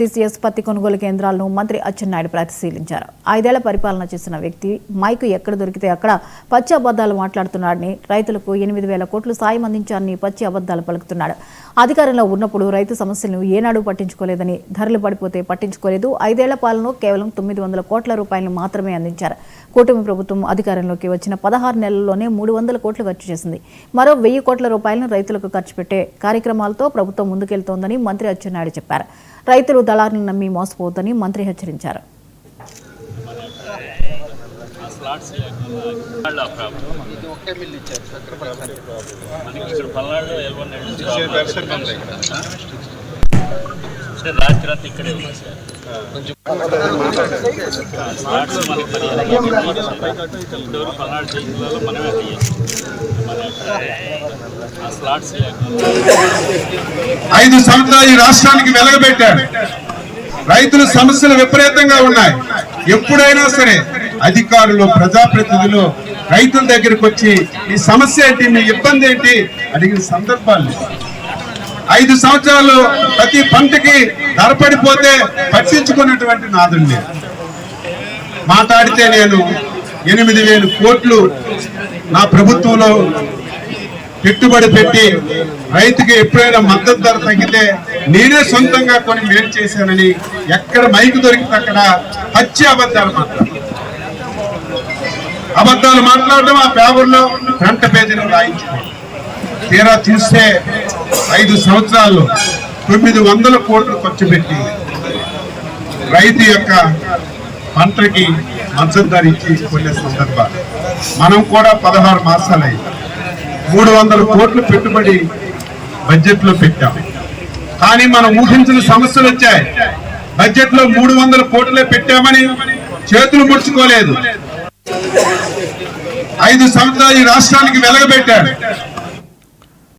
CCS పత్తి కొనుగోలు కేంద్రాలను మంత్రి అచ్చెన్నాయుడు పరిశీలించారు. 5 ఏళ్ల పరిపాలన చేసిన వ్యక్తి మైకు ఎక్కడ దొరికితే అక్కడ పచ్చి అబద్ధాలు మాట్లాడుతున్నాడని, రైతులకు 8,000 కోట్లు సాయం అందించారని పచ్చి అబద్ధాలు పలుకుతున్నాడు. అధికారంలో ఉన్నప్పుడు రైతు సమస్యలను ఏనాడు పట్టించుకోలేదని, ధరలు పడిపోతే పట్టించుకోలేదు. 5 ఏళ్ల పాలనలో కేవలం 900 కోట్ల రూపాయలను మాత్రమే అందించారు. కూటమి ప్రభుత్వం అధికారంలోకి వచ్చిన 16 నెలల్లోనే 300 కోట్లు ఖర్చు చేసింది. మరో 1000 కోట్ల రూపాయలను రైతులకు ఖర్చు పెట్టే కార్యక్రమాలతో ప్రభుత్వం ముందుకెళ్తోందని మంత్రి అచ్చెన్నాయుడు చెప్పారు. రైతులు దళారులను నమ్మి మోసపోవద్దని మంత్రి హెచ్చరించారు. ఐదు సంవత్సరాలు ఈ రాష్ట్రానికి వెలగబెట్టారు. రైతుల సమస్యలు విపరీతంగా ఉన్నాయి. ఎప్పుడైనా సరే అధికారులు, ప్రజాప్రతినిధులు రైతుల దగ్గరికి వచ్చి ఈ సమస్య ఏంటి, మీ ఇబ్బంది ఏంటి అడిగిన సందర్భాలు. 5 సంవత్సరాలు ప్రతి పంటకి ధర పడిపోతే పట్టించుకున్నటువంటి నాదుండే. మాట్లాడితే నేను 8,000 కోట్లు నా ప్రభుత్వంలో పెట్టుబడి పెట్టి రైతుకి ఎప్పుడైనా మద్దతు ధర తగ్గితే నేనే సొంతంగా కొని మేలు చేశానని ఎక్కడ మైకు దొరికితే అక్కడ పచ్చి అబద్ధాలు మాట్లాడడం ఆ పేపర్లో ఫ్రంట్ పేజీలో రాయించుకోవడం. తీరా చూస్తే 5 సంవత్సరాల్లో 900 కోట్లు ఖర్చు పెట్టి రైతు యొక్క పంటకి మద్దతు ధర ఇచ్చి కొనే సందర్భాలు. మనం కూడా 16 మాసాలైంది. 300 కోట్లు పెట్టుబడి బడ్జెట్ లో పెట్టాం. కానీ మనం ఊహించిన సమస్యలు వచ్చాయి. బడ్జెట్ లో 300 కోట్లే పెట్టామని చేతులు ముడుచుకోలేదు. 5 సంవత్సరాలు ఈ రాష్ట్రానికి వెలగబెట్టాడు.